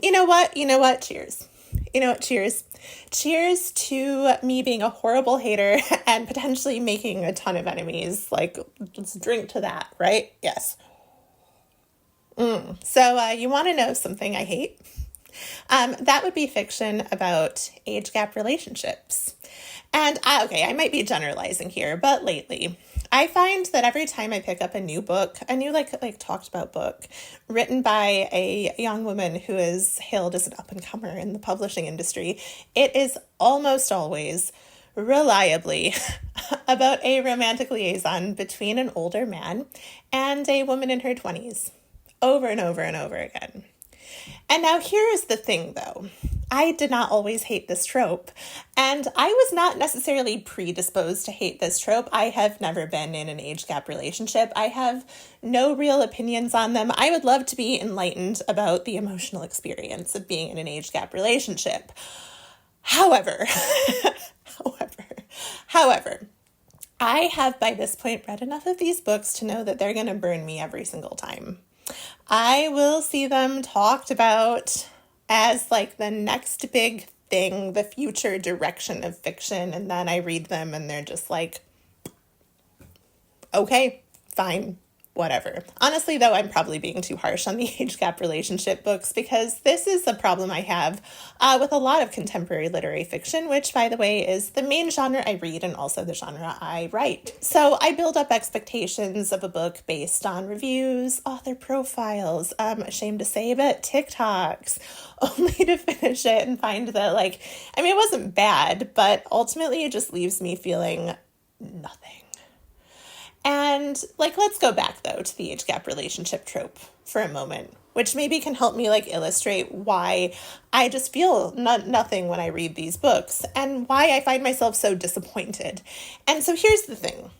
You know what? You know what? Cheers. You know what? Cheers. Cheers to me being a horrible hater and potentially making a ton of enemies. Like, let's drink to that, right? Yes. So, you want to know something I hate? That would be fiction about age gap relationships. And okay, I might be generalizing here, but lately, I find that every time I pick up a new book, a new like talked about book, written by a young woman who is hailed as an up and comer in the publishing industry, it is almost always reliably about a romantic liaison between an older man and a woman in her 20s, over and over and over again. And now here is the thing, though. I did not always hate this trope, and I was not necessarily predisposed to hate this trope. I have never been in an age gap relationship. I have no real opinions on them. I would love to be enlightened about the emotional experience of being in an age gap relationship. However, however, I have by this point read enough of these books to know that they're going to burn me every single time. I will see them talked about as like the next big thing, the future direction of fiction, and then I read them and they're just like, okay, fine, whatever. Honestly, though, I'm probably being too harsh on the age gap relationship books because this is a problem I have with a lot of contemporary literary fiction, which, by the way, is the main genre I read and also the genre I write. So I build up expectations of a book based on reviews, author profiles, ashamed to say, but TikToks, only to finish it and find that, it wasn't bad, but ultimately it just leaves me feeling nothing. And let's go back though to the age gap relationship trope for a moment, which maybe can help me illustrate why I just feel nothing when I read these books and why I find myself so disappointed. And so here's the thing.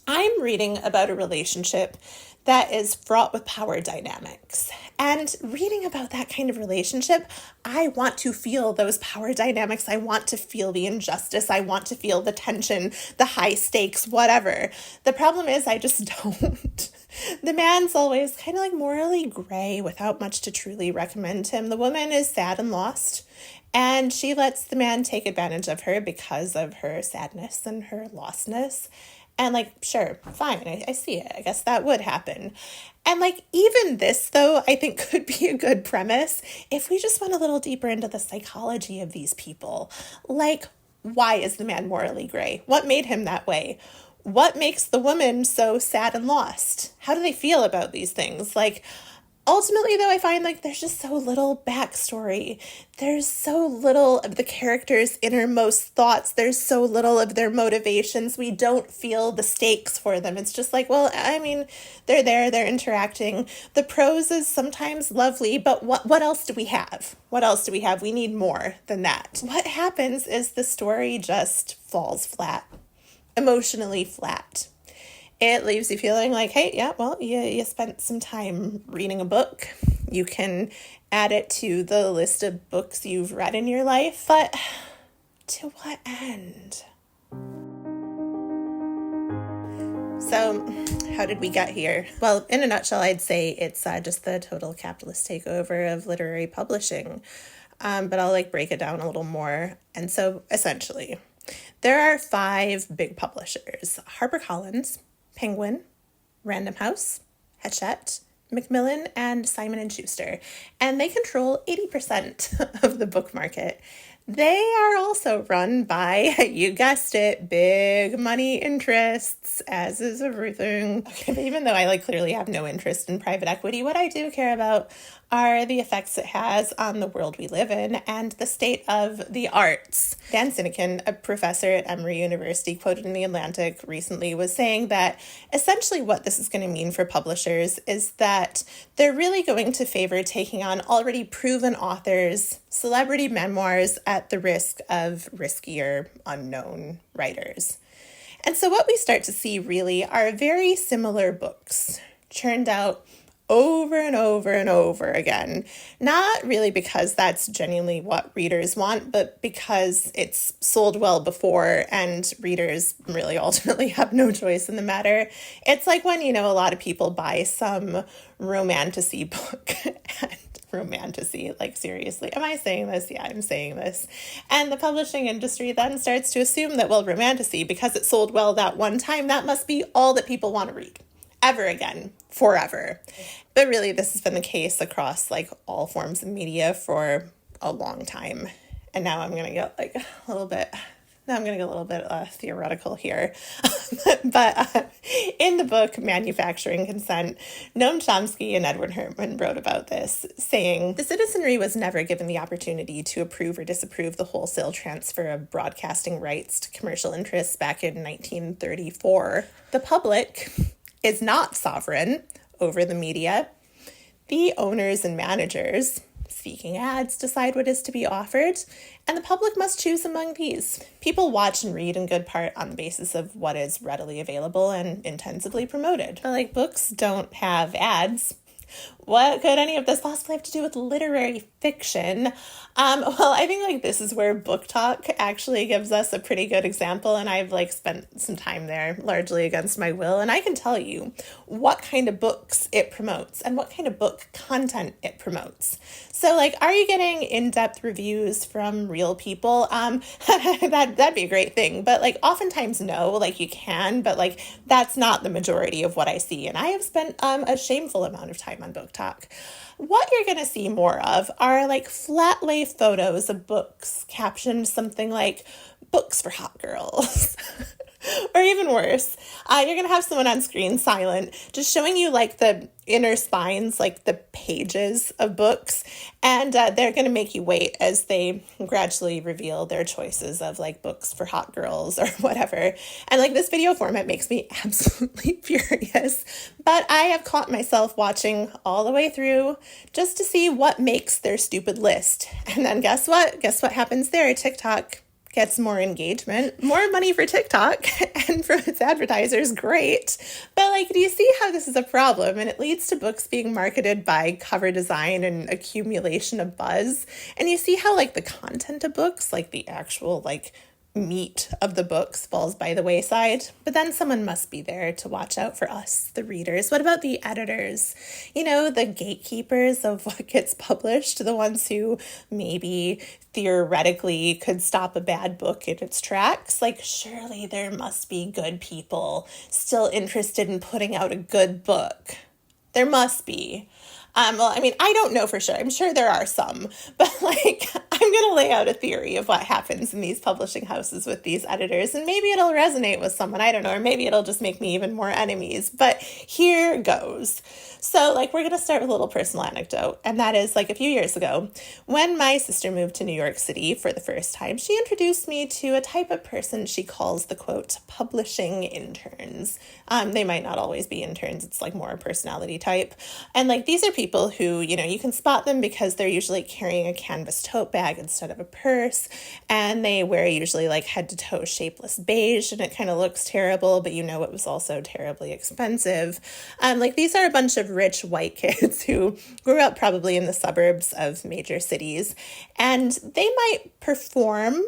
I'm reading about a relationship that is fraught with power dynamics. And reading about that kind of relationship, I want to feel those power dynamics. I want to feel the injustice. I want to feel the tension, the high stakes, whatever. The problem is I just don't. The man's always kind of morally gray without much to truly recommend him. The woman is sad and lost. And she lets the man take advantage of her because of her sadness and her lostness. And sure, fine, I see it. I guess that would happen. And even this, though, I think could be a good premise if we just went a little deeper into the psychology of these people. Why is the man morally gray? What made him that way? What makes the woman so sad and lost? How do they feel about these things? Ultimately, though, I find there's just so little backstory. There's so little of the characters' innermost thoughts. There's so little of their motivations. We don't feel the stakes for them. It's just they're there, they're interacting. The prose is sometimes lovely, but what else do we have? What else do we have? We need more than that. What happens is the story just falls flat, emotionally flat. It leaves you feeling hey, yeah, well, you spent some time reading a book. You can add it to the list of books you've read in your life, but to what end? So, how did we get here? Well, in a nutshell, I'd say it's just the total capitalist takeover of literary publishing. But I'll break it down a little more. And so, essentially, there are 5 big publishers: HarperCollins, Penguin, Random House, Hachette, Macmillan, and Simon & Schuster. And they control 80% of the book market. They are also run by, you guessed it, big money interests, as is everything. Okay, but even though I clearly have no interest in private equity, what I do care about are the effects it has on the world we live in and the state of the arts. Dan Sinekin, a professor at Emory University, quoted in The Atlantic recently, was saying that essentially what this is going to mean for publishers is that they're really going to favor taking on already proven authors, celebrity memoirs, at the risk of riskier, unknown writers. And so what we start to see really are very similar books churned out over and over and over again. Not really because that's genuinely what readers want, but because it's sold well before and readers really ultimately have no choice in the matter. It's when, a lot of people buy some romantasy book and romantasy. Like, seriously, am I saying this? Yeah, I'm saying this. And the publishing industry then starts to assume that, well, romantasy, because it sold well that one time, that must be all that people want to read ever again, forever. But really, this has been the case across like all forms of media for a long time. And now I'm going to get like a little bit theoretical here. But in the book Manufacturing Consent, Noam Chomsky and Edward Herman wrote about this, saying, "The citizenry was never given the opportunity to approve or disapprove the wholesale transfer of broadcasting rights to commercial interests back in 1934. The public is not sovereign over the media. The owners and managers seeking ads decide what is to be offered, and the public must choose among these. People watch and read in good part on the basis of what is readily available and intensively promoted. But like, books don't have ads. What could any of this possibly have to do with literary fiction? Well, I think like this is where Book Talk actually gives us a pretty good example, and I've like spent some time there largely against my will, and I can tell you what kind of books it promotes and what kind of book content it promotes. So like, are you getting in-depth reviews from real people? That'd be a great thing, but like oftentimes no, like you can, but like that's not the majority of what I see, and I have spent a shameful amount of time on Book Talk. What you're going to see more of are like flat lay photos of books captioned something like "books for hot girls." Or even worse, you're going to have someone on screen silent, just showing you like the inner spines, like the pages of books, and they're going to make you wait as they gradually reveal their choices of like books for hot girls or whatever. And like, this video format makes me absolutely furious, but I have caught myself watching all the way through just to see what makes their stupid list. And then guess what? Guess what happens there? TikTok gets more engagement, more money for TikTok and from its advertisers, great. But like, do you see how this is a problem? And it leads to books being marketed by cover design and accumulation of buzz. And you see how like the content of books, like the actual like meat of the books, falls by the wayside. But then someone must be there to watch out for us, the readers. What about the editors? You know, the gatekeepers of what gets published, the ones who maybe theoretically could stop a bad book in its tracks. Like, surely there must be good people still interested in putting out a good book. There must be. Well, I mean, I don't know for sure. I'm sure there are some, but like, I'm going to lay out a theory of what happens in these publishing houses with these editors, and maybe it'll resonate with someone, I don't know, or maybe it'll just make me even more enemies, but here goes. So like, we're going to start with a little personal anecdote, and that is like a few years ago, when my sister moved to New York City for the first time, she introduced me to a type of person she calls the, quote, publishing interns. They might not always be interns. It's like more a personality type. And like, these are people who, you know, you can spot them because they're usually carrying a canvas tote bag instead of a purse. And they wear usually like head to toe shapeless beige, and it kind of looks terrible, but you know, it was also terribly expensive. Like, these are a bunch of rich white kids who grew up probably in the suburbs of major cities, and they might perform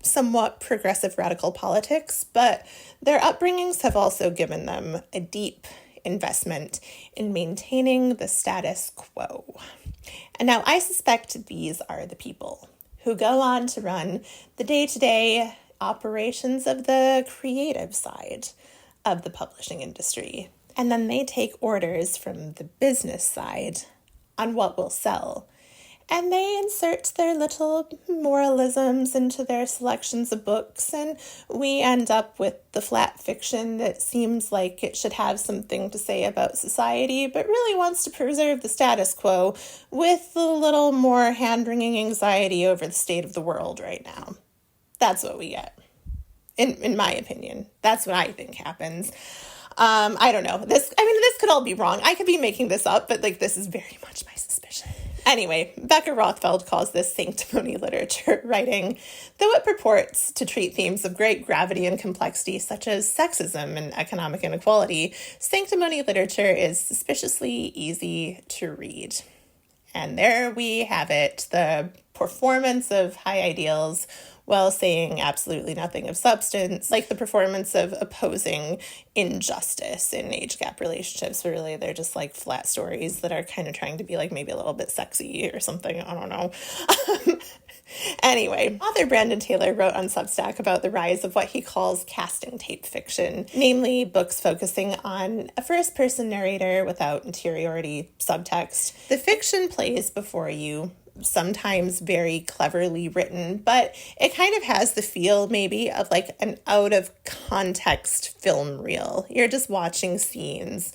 somewhat progressive radical politics, but their upbringings have also given them a deep investment in maintaining the status quo. And now I suspect these are the people who go on to run the day-to-day operations of the creative side of the publishing industry. And then they take orders from the business side on what will sell. And they insert their little moralisms into their selections of books, and we end up with the flat fiction that seems like it should have something to say about society, but really wants to preserve the status quo with a little more hand-wringing anxiety over the state of the world right now. That's what we get, in my opinion. That's what I think happens. I don't know. This could all be wrong. I could be making this up, but like, this is very much my suspicion. Anyway, Becca Rothfeld calls this sanctimony literature, writing, though it purports to treat themes of great gravity and complexity, such as sexism and economic inequality, sanctimony literature is suspiciously easy to read. And there we have it, the performance of high ideals while saying absolutely nothing of substance, like the performance of opposing injustice in age gap relationships, where really they're just like flat stories that are kind of trying to be like maybe a little bit sexy or something. I don't know. Anyway, author Brandon Taylor wrote on Substack about the rise of what he calls casting tape fiction, namely books focusing on a first-person narrator without interiority subtext. The fiction plays before you, sometimes very cleverly written, but it kind of has the feel maybe of like an out-of-context film reel. You're just watching scenes,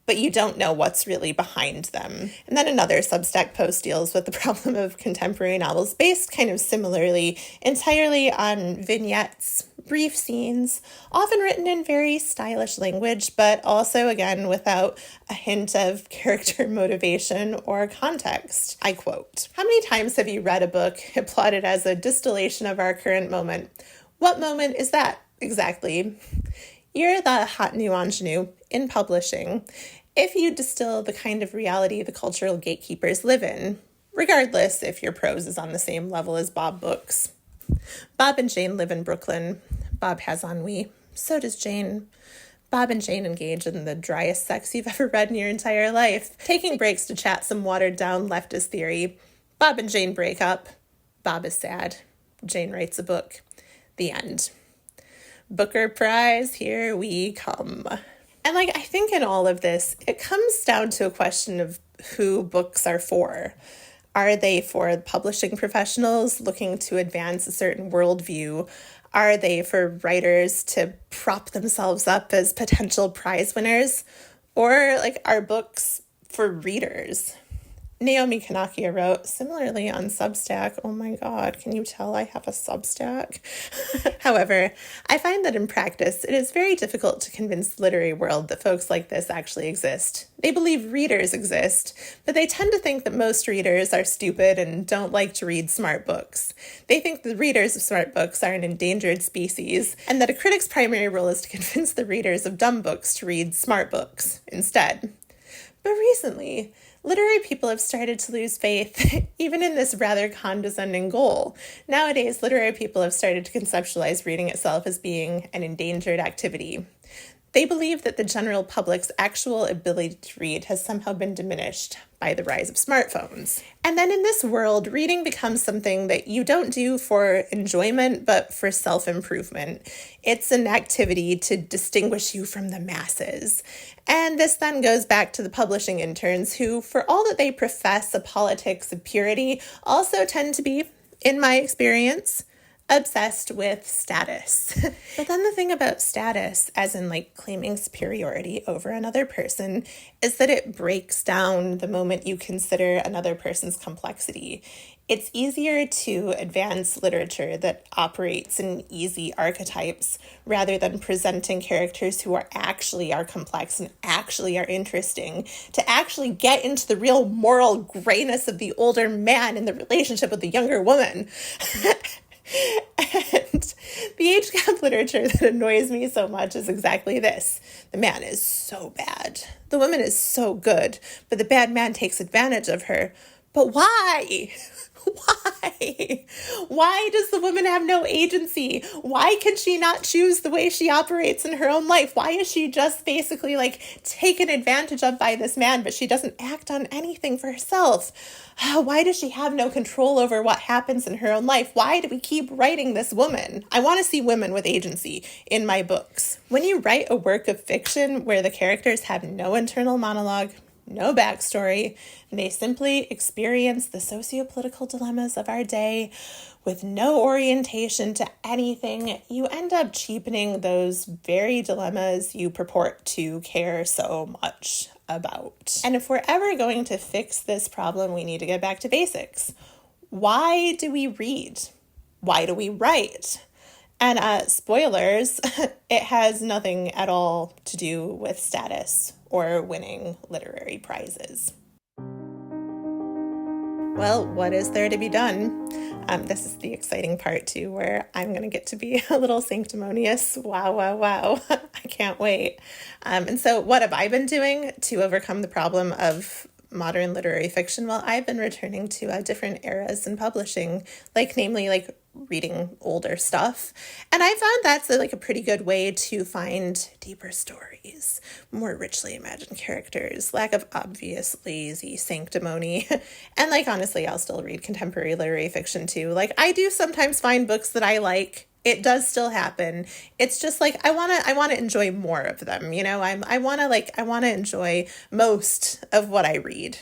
but you don't know what's really behind them. And then another Substack post deals with the problem of contemporary novels based kind of similarly, entirely on vignettes, brief scenes, often written in very stylish language, but also, again, without a hint of character motivation or context. I quote, "How many times have you read a book applauded as a distillation of our current moment? What moment is that exactly? You're the hot new ingenue in publishing. If you distill the kind of reality the cultural gatekeepers live in, regardless if your prose is on the same level as Bob books. Bob and Jane live in Brooklyn. Bob has ennui. So does Jane. Bob and Jane engage in the driest sex you've ever read in your entire life, taking breaks to chat some watered-down leftist theory. Bob and Jane break up. Bob is sad. Jane writes a book. The end. Booker Prize, here we come." And I think in all of this, it comes down to a question of who books are for. Are they for publishing professionals looking to advance a certain worldview? Are they for writers to prop themselves up as potential prize winners? Or are books for readers? Naomi Kanakia wrote similarly on Substack. Oh my God, can you tell I have a Substack? However, I find that in practice, it is very difficult to convince the literary world that folks like this actually exist. They believe readers exist, but they tend to think that most readers are stupid and don't like to read smart books. They think the readers of smart books are an endangered species, and that a critic's primary role is to convince the readers of dumb books to read smart books instead. But recently, literary people have started to lose faith, even in this rather condescending goal. Nowadays, literary people have started to conceptualize reading itself as being an endangered activity. They believe that the general public's actual ability to read has somehow been diminished by the rise of smartphones. And then in this world, reading becomes something that you don't do for enjoyment, but for self-improvement. It's an activity to distinguish you from the masses. And this then goes back to the publishing interns who, for all that they profess a politics of purity, also tend to be, in my experience, obsessed with status. But then the thing about status, as in claiming superiority over another person, is that it breaks down the moment you consider another person's complexity. It's easier to advance literature that operates in easy archetypes rather than presenting characters who are complex and actually are interesting, to actually get into the real moral grayness of the older man in the relationship with the younger woman. And the age gap literature that annoys me so much is exactly this. The man is so bad. The woman is so good, but the bad man takes advantage of her. But why? Why? Why does the woman have no agency? Why can she not choose the way she operates in her own life? Why is she just basically taken advantage of by this man, but she doesn't act on anything for herself? Why does she have no control over what happens in her own life? Why do we keep writing this woman? I want to see women with agency in my books. When you write a work of fiction where the characters have no internal monologue, no backstory, and they simply experience the socio-political dilemmas of our day with no orientation to anything, you end up cheapening those very dilemmas you purport to care so much about. And if we're ever going to fix this problem, we need to get back to basics. Why do we read? Why do we write? And spoilers, it has nothing at all to do with status or winning literary prizes. Well, what is there to be done? This is the exciting part too, where I'm going to get to be a little sanctimonious. Wow, wow, wow. I can't wait. And so what have I been doing to overcome the problem of modern literary fiction, well, I've been returning to different eras in publishing, like namely like reading older stuff. And I found that's like a pretty good way to find deeper stories, more richly imagined characters, lack of obvious lazy sanctimony. And like honestly, I'll still read contemporary literary fiction too. Like I do sometimes find books that I like. It does still happen. It's just like I want to enjoy more of them, you know? I want to enjoy most of what I read.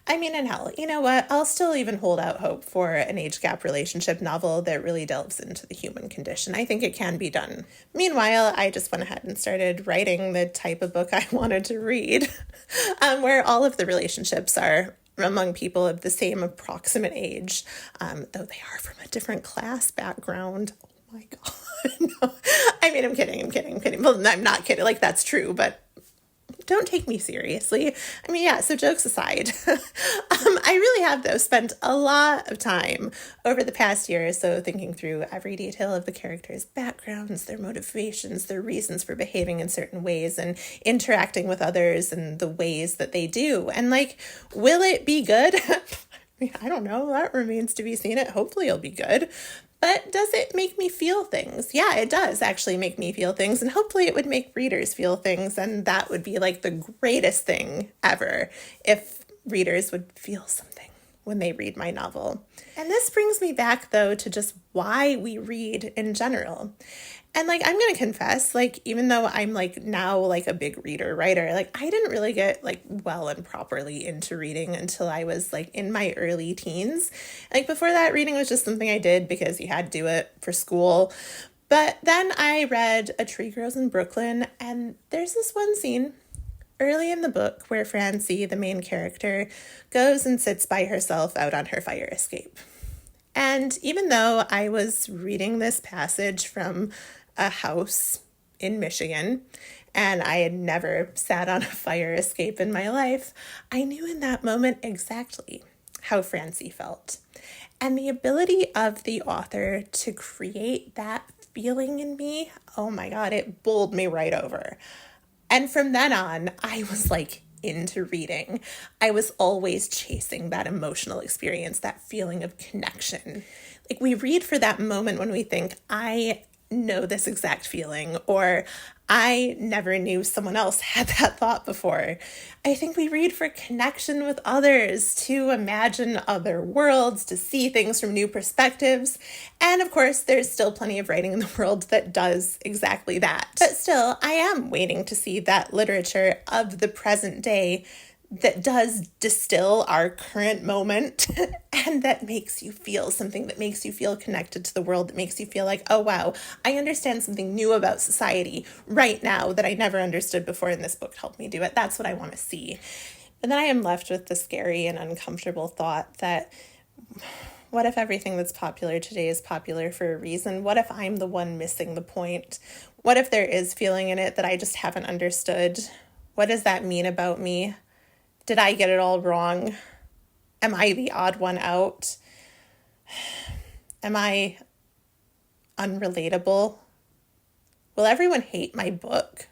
I mean, and hell, you know what? I'll still even hold out hope for an age gap relationship novel that really delves into the human condition. I think it can be done. Meanwhile, I just went ahead and started writing the type of book I wanted to read, where all of the relationships are among people of the same approximate age, though they are from a different class background. Oh my God. No. I mean, I'm kidding. Well, I'm not kidding. Like, that's true, but don't take me seriously. I mean, yeah, so jokes aside, I really have, though, spent a lot of time over the past year or so thinking through every detail of the characters' backgrounds, their motivations, their reasons for behaving in certain ways and interacting with others and the ways that they do. And, like, will it be good? I don't know. That remains to be seen. Hopefully it'll be good. But does it make me feel things? Yeah, it does actually make me feel things. And hopefully it would make readers feel things. And that would be like the greatest thing ever if readers would feel something when they read my novel. And this brings me back, though, to just why we read in general. And like, I'm going to confess, like, even though I'm like now like a big writer, like I didn't really get like well and properly into reading until I was like in my early teens. Like before that, reading was just something I did because you had to do it for school. But then I read A Tree Grows in Brooklyn, and there's this one scene early in the book where Francie, the main character, goes and sits by herself out on her fire escape. And even though I was reading this passage from a house in Michigan, and I had never sat on a fire escape in my life, I knew in that moment exactly how Francie felt. And the ability of the author to create that feeling in me, oh my God, it bowled me right over. And from then on, I was like into reading. I was always chasing that emotional experience, that feeling of connection. Like we read for that moment when we think, I know this exact feeling, or I never knew someone else had that thought before. I think we read for connection with others, to imagine other worlds, to see things from new perspectives. And of course, there's still plenty of writing in the world that does exactly that. But still, I am waiting to see that literature of the present day that does distill our current moment and that makes you feel something, that makes you feel connected to the world, that makes you feel like, oh, wow, I understand something new about society right now that I never understood before, and this book helped me do it. That's what I want to see. And then I am left with the scary and uncomfortable thought that what if everything that's popular today is popular for a reason? What if I'm the one missing the point? What if there is feeling in it that I just haven't understood? What does that mean about me? Did I get it all wrong? Am I the odd one out? Am I unrelatable? Will everyone hate my book?